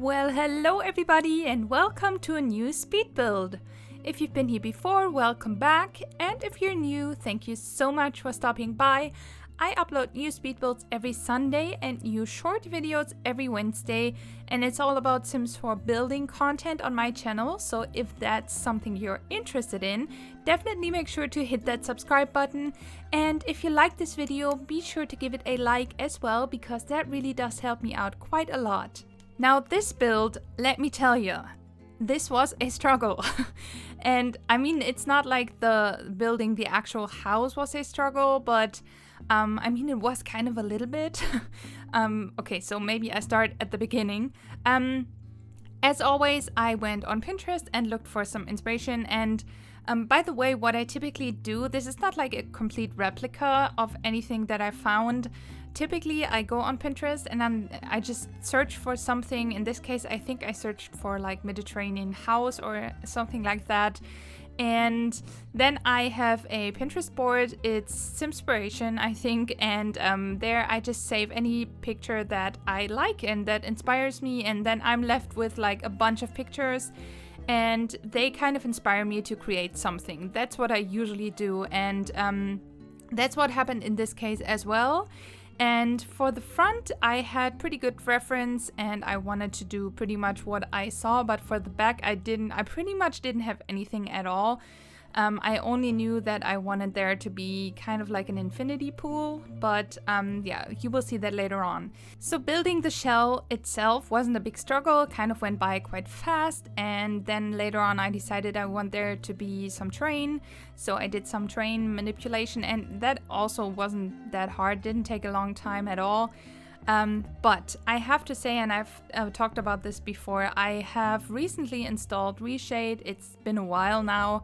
Well, hello everybody and welcome to a new speed build. If you've been here before, welcome back, and if you're new, thank you so much for stopping by. I upload new speed builds every Sunday and new short videos every Wednesday, and it's all about Sims 4 building content on my channel, so if that's something you're interested in, definitely make sure to hit that subscribe button, and if you like this video, be sure to give it a like as well, because that really does help me out quite a lot. Now this build, let me tell you, this was a struggle. And I mean, it's not like the building the actual house was a struggle, but I mean, it was kind of a little bit. Okay, so maybe I start at the beginning. As always, I went on Pinterest and looked for some inspiration, and by the way, what I typically do, this is not like a complete replica of anything that I found. Typically, I go on Pinterest and I just search for something. In this case, I think I searched for like Mediterranean house or something like that. And then I have a Pinterest board. It's Simspiration, I think, and there I just save any picture that I like and that inspires me, and then I'm left with like a bunch of pictures, and they kind of inspire me to create something. That's what I usually do, and that's what happened in this case as well. And for the front, I had pretty good reference and I wanted to do pretty much what I saw, but for the back, I pretty much didn't have anything at all. I only knew that I wanted there to be kind of like an infinity pool, but yeah, you will see that later on. So building the shell itself wasn't a big struggle, kind of went by quite fast, and then later on I decided I want there to be some terrain, so I did some terrain manipulation, and that also wasn't that hard, didn't take a long time at all. But I have to say, and I've talked about this before, I have recently installed Reshade. It's been a while now.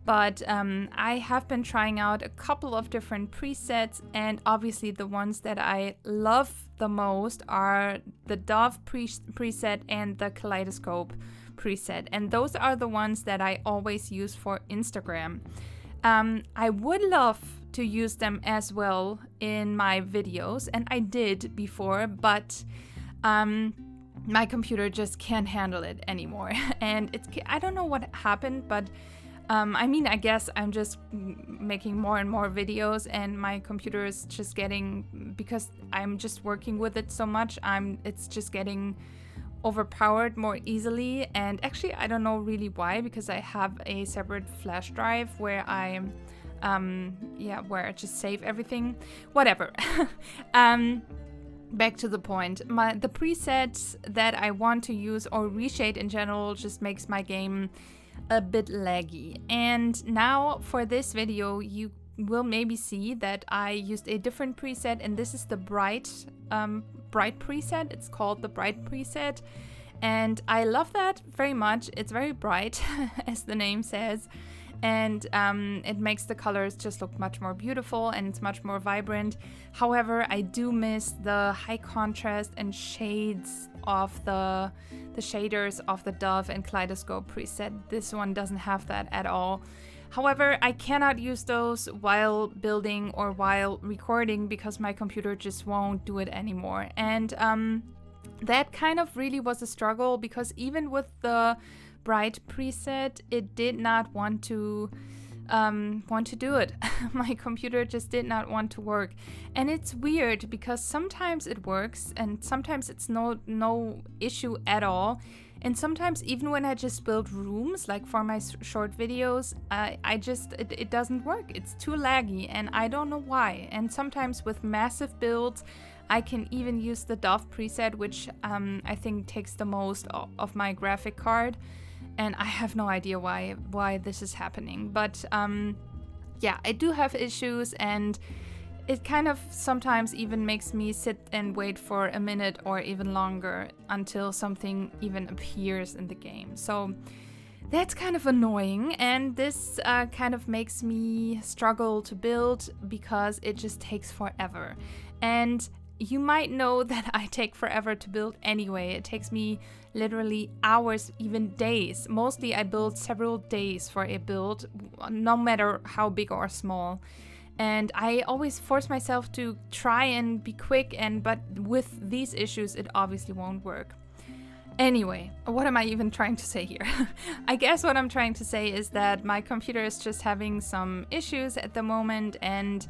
But I have been trying out a couple of different presets, and obviously the ones that I love the most are the Dove preset and the Kaleidoscope preset, and those are the ones that I always use for Instagram. I would love to use them as well in my videos, and I did before, but my computer just can't handle it anymore. And I don't know what happened, but I mean, I guess I'm just making more and more videos, and my computer is just getting, because I'm just working with it so much, it's just getting overpowered more easily. And actually, I don't know really why, because I have a separate flash drive where where I just save everything. Whatever. Back to the point. The presets that I want to use, or Reshade in general, just makes my game a bit laggy. And now for this video, you will maybe see that I used a different preset, and this is the bright preset. It's called the bright preset, and I love that very much. It's very bright, as the name says, and it makes the colors just look much more beautiful, and it's much more vibrant. However, I do miss the high contrast and shades of the shaders of the Dove and Kaleidoscope preset. This one doesn't have that at all. However, I cannot use those while building or while recording, because my computer just won't do it anymore. And that kind of really was a struggle, because even with the bright preset, it did not want to do it. My computer just did not want to work, and it's weird because sometimes it works and sometimes it's no issue at all, and sometimes even when I just build rooms, like for my short videos, it doesn't work. It's too laggy, and I don't know why. And sometimes with massive builds, I can even use the Dove preset, which I think takes the most of my graphic card. And I have no idea why this is happening. But yeah, I do have issues, and it kind of sometimes even makes me sit and wait for a minute or even longer until something even appears in the game. So that's kind of annoying, and this kind of makes me struggle to build because it just takes forever. And you might know that I take forever to build anyway. It takes me literally hours, even days. Mostly I build several days for a build, no matter how big or small. And I always force myself to try and be quick, but with these issues, it obviously won't work. Anyway, what am I even trying to say here? I guess what I'm trying to say is that my computer is just having some issues at the moment, and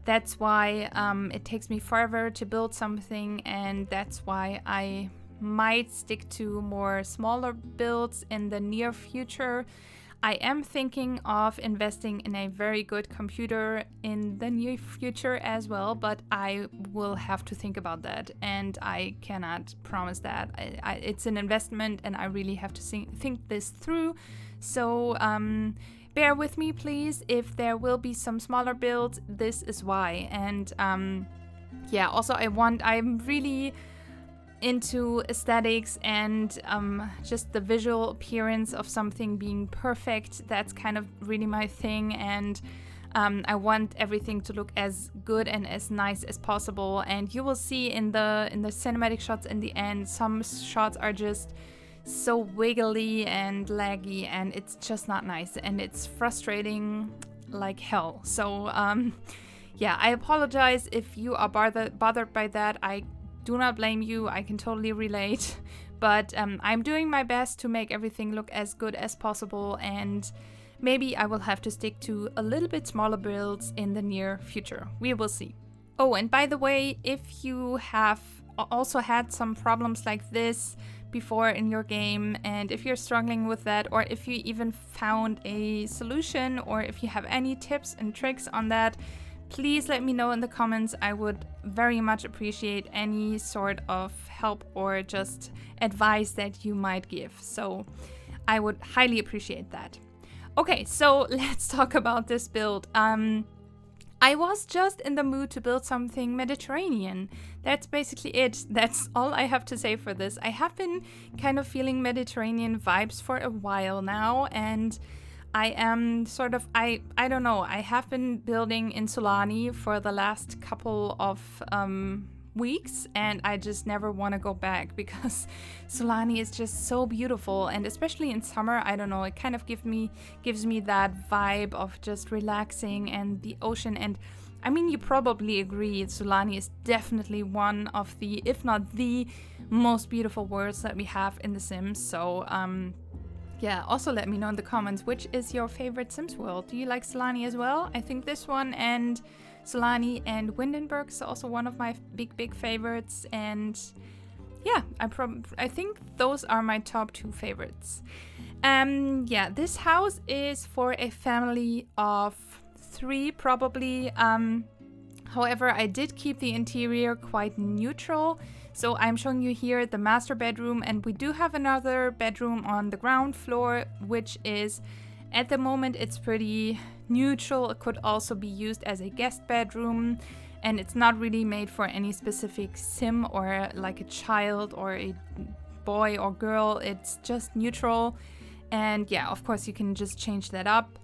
that's why it takes me forever to build something, and that's why I might stick to more smaller builds in the near future. I am thinking of investing in a very good computer in the near future as well, but I will have to think about that, and I cannot promise that. It's an investment, and I really have to think this through. So bear with me, please. If there will be some smaller builds, this is why. And yeah, also I'm really into aesthetics and just the visual appearance of something being perfect. That's kind of really my thing, and I want everything to look as good and as nice as possible. And you will see in the cinematic shots in the end, some shots are just so wiggly and laggy, and it's just not nice, and it's frustrating like hell. So yeah, I apologize if you are bothered by that. I do not blame you, I can totally relate, but I'm doing my best to make everything look as good as possible, and maybe I will have to stick to a little bit smaller builds in the near future. We will see. Oh, and by the way, if you have also had some problems like this before in your game, and if you're struggling with that, or if you even found a solution, or if you have any tips and tricks on that, please let me know in the comments. I would very much appreciate any sort of help or just advice that you might give. So I would highly appreciate that. Okay, so let's talk about this build. I was just in the mood to build something Mediterranean. That's basically it. That's all I have to say for this. I have been kind of feeling Mediterranean vibes for a while now, and I am sort of, I don't know, I have been building in Sulani for the last couple of weeks, and I just never want to go back because Sulani is just so beautiful, and especially in summer, I don't know, it kind of gives me that vibe of just relaxing and the ocean. And I mean, you probably agree, Sulani is definitely one of the, if not the most beautiful worlds that we have in The Sims. So yeah, also let me know in the comments, which is your favorite Sims world? Do you like Sulani as well? I think this one and Sulani and Windenburg is also one of my big favorites. And yeah, I think those are my top 2 favorites. Yeah, this house is for a family of 3 probably. However, I did keep the interior quite neutral. So I'm showing you here the master bedroom, and we do have another bedroom on the ground floor, which is, at the moment, it's pretty neutral. It could also be used as a guest bedroom, and it's not really made for any specific sim or like a child or a boy or girl. It's just neutral, and yeah, of course you can just change that up.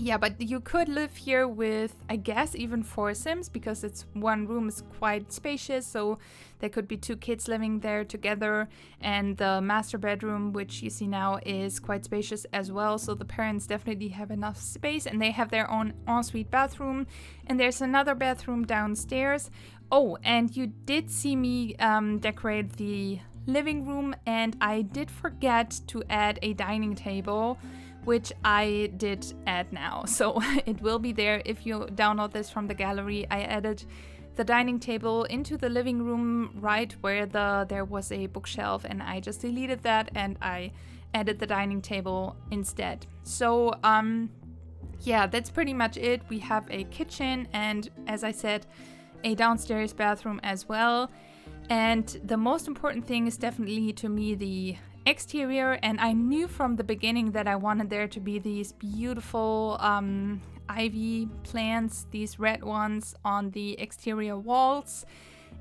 Yeah, but you could live here with, I guess, even 4 Sims, because it's one room is quite spacious, so there could be 2 kids living there together. And the master bedroom, which you see now, is quite spacious as well, so the parents definitely have enough space, and they have their own ensuite bathroom. And there's another bathroom downstairs. Oh, and you did see me decorate the living room, and I did forget to add a dining table, which I did add now. So it will be there if you download this from the gallery. I added the dining table into the living room right where there was a bookshelf, and I just deleted that and I added the dining table instead. So yeah, that's pretty much it. We have a kitchen and, as I said, a downstairs bathroom as well. And the most important thing is definitely to me the exterior, and I knew from the beginning that I wanted there to be these beautiful ivy plants, these red ones on the exterior walls,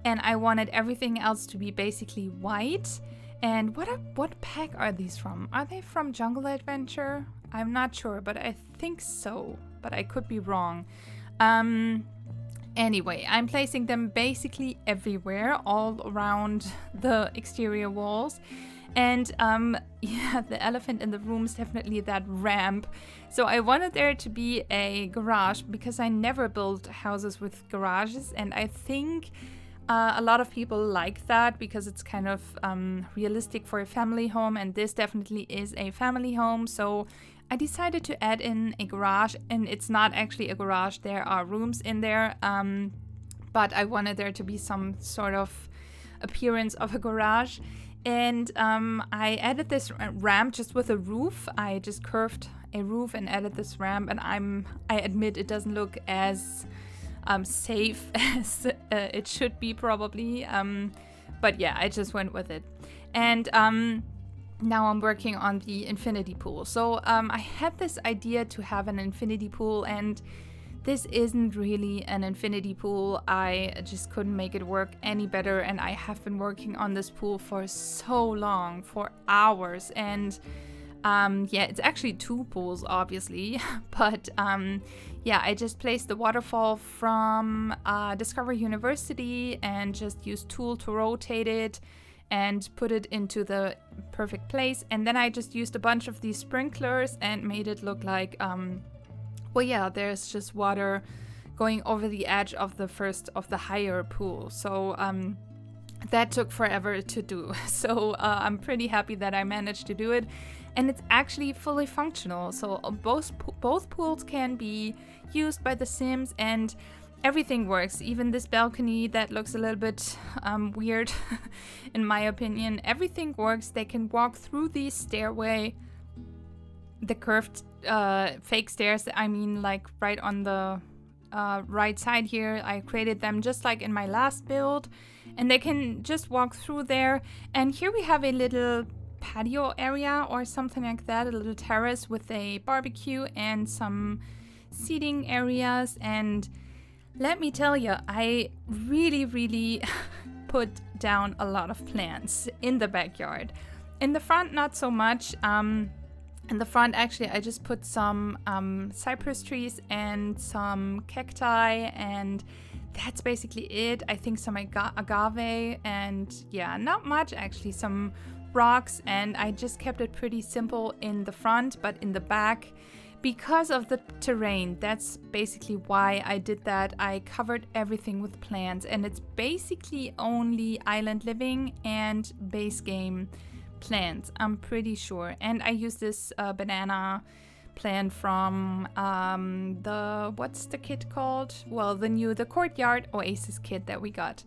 and I wanted everything else to be basically white. And what pack are these from? Are they from Jungle Adventure? I'm not sure, but I think so, but I could be wrong. Anyway, I'm placing them basically everywhere, all around the exterior walls. And yeah, the elephant in the room is definitely that ramp. So I wanted there to be a garage, because I never built houses with garages, and I think A lot of people like that because it's kind of realistic for a family home, and this definitely is a family home. So I decided to add in a garage, and it's not actually a garage. There are rooms in there, but I wanted there to be some sort of appearance of a garage. And I added this ramp just with a roof. I just curved a roof and added this ramp, and I admit it doesn't look as safe as it should be probably, but yeah, I just went with it. And now I'm working on the infinity pool. So I had this idea to have an infinity pool, and this isn't really an infinity pool. I just couldn't make it work any better, and I have been working on this pool for so long, for hours. And yeah, it's actually two pools, obviously, but yeah, I just placed the waterfall from Discover University and just used tool to rotate it and put it into the perfect place. And then I just used a bunch of these sprinklers and made it look like, well, yeah, there's just water going over the edge of the higher pool. So that took forever to do. So I'm pretty happy that I managed to do it. And it's actually fully functional. So both pools can be used by the Sims, and everything works. Even this balcony that looks a little bit weird, in my opinion, everything works. They can walk through the stairway, the curved fake stairs. I mean, like right on the right side here. I created them just like in my last build, and they can just walk through there. And here we have a little patio area or something like that, a little terrace with a barbecue and some seating areas. And let me tell you, I really put down a lot of plants in the backyard. In the front, not so much. In the front, actually, I just put some cypress trees and some cacti, and that's basically it. I think some agave, and yeah, not much actually, some rocks, and I just kept it pretty simple in the front. But in the back, because of the terrain, that's basically why I did that. I covered everything with plants, and it's basically only island living and base game plants, I'm pretty sure. And I use this banana plant from what's the kit called? Well, the Courtyard Oasis kit that we got.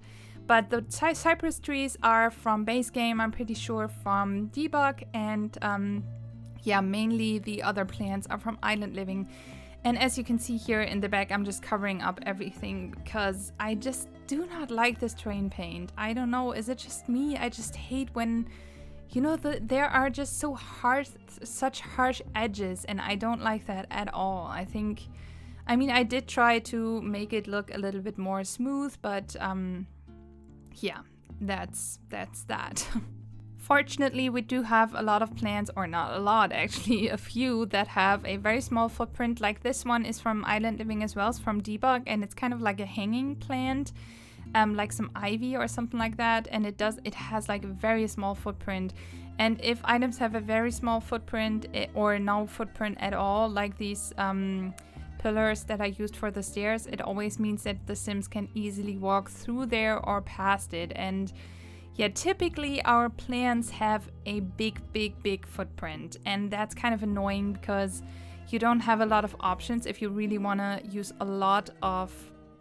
But the cypress trees are from base game, I'm pretty sure, from debug, and yeah, mainly the other plants are from island living. And as you can see here in the back, I'm just covering up everything because I just do not like this terrain paint. I don't know, is it just me? I just hate when, you know, there are just such harsh edges, and I don't like that at all. I mean, I did try to make it look a little bit more smooth, but yeah, that's that. Fortunately, we do have a lot of plants, or not a lot actually, a few that have a very small footprint. Like this one is from Island Living as well, it's from Debug, and it's kind of like a hanging plant, like some ivy or something like that, and it has like a very small footprint. And if items have a very small footprint or no footprint at all, like these pillars that I used for the stairs, it always means that the Sims can easily walk through there or past it. And yeah, typically our plants have a big footprint, and that's kind of annoying because you don't have a lot of options if you really want to use a lot of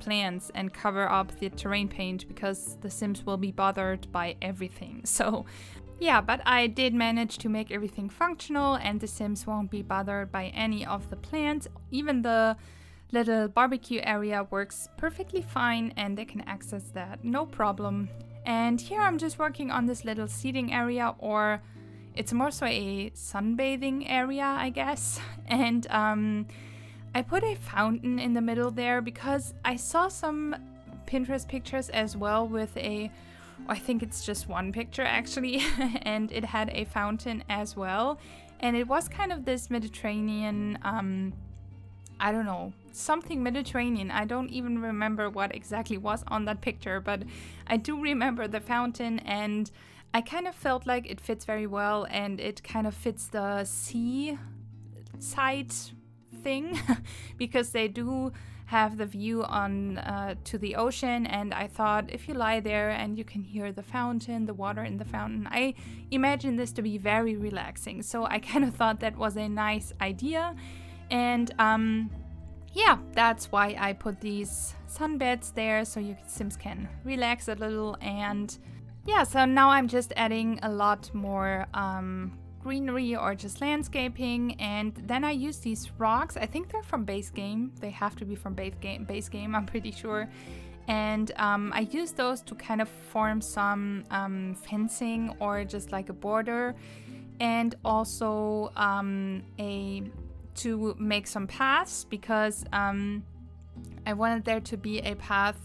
plants and cover up the terrain paint, because the Sims will be bothered by everything. So yeah, but I did manage to make everything functional, and the Sims won't be bothered by any of the plants. Even the little barbecue area works perfectly fine, and they can access that, no problem. And here I'm just working on this little seating area, or it's more so a sunbathing area, I guess. And I put a fountain in the middle there because I saw some Pinterest pictures as well with I think it's just one picture actually, and it had a fountain as well. And it was kind of this Mediterranean, I don't know, something Mediterranean. I don't even remember what exactly was on that picture, but I do remember the fountain, and I kind of felt like it fits very well, and it kind of fits the sea side thing because they do have the view on to the ocean, and I thought if you lie there and you can hear the fountain, the water in the fountain, I imagine this to be very relaxing. So I kind of thought that was a nice idea, and yeah, that's why I put these sunbeds there so you Sims can relax a little. And yeah, so now I'm just adding a lot more greenery or just landscaping, and then I use these rocks. I think they're from base game. They have to be from base game, I'm pretty sure. And I use those to kind of form some fencing or just like a border, and also to make some paths, because I wanted there to be a path.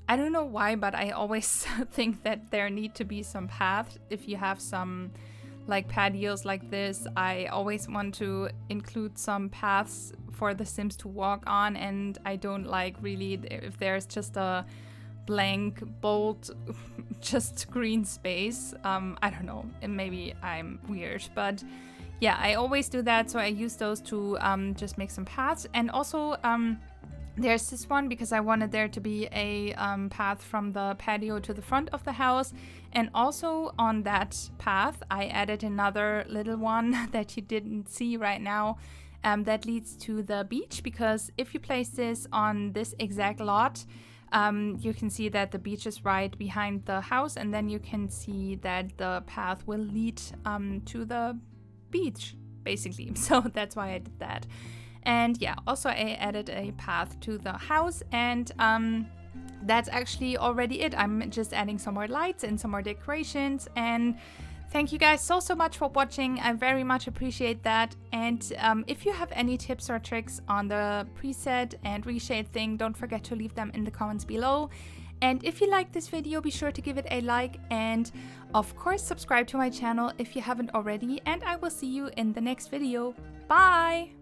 I don't know why, but I always think that there need to be some paths if you have some like patios like this. I always want to include some paths for the Sims to walk on, and I don't like really if there's just a blank, bold, just green space. I don't know, and maybe I'm weird, but yeah, I always do that. So I use those to just make some paths. And also there's this one because I wanted there to be a path from the patio to the front of the house. And also on that path, I added another little one that you didn't see right now that leads to the beach. Because if you place this on this exact lot, you can see that the beach is right behind the house. And then you can see that the path will lead to the beach, basically. So that's why I did that. And yeah, also I added a path to the house, and that's actually already it. I'm just adding some more lights and some more decorations. And thank you guys so much for watching. I very much appreciate that. And if you have any tips or tricks on the preset and reshade thing, don't forget to leave them in the comments below. And if you like this video, be sure to give it a like, and of course subscribe to my channel if you haven't already, and I will see you in the next video. Bye!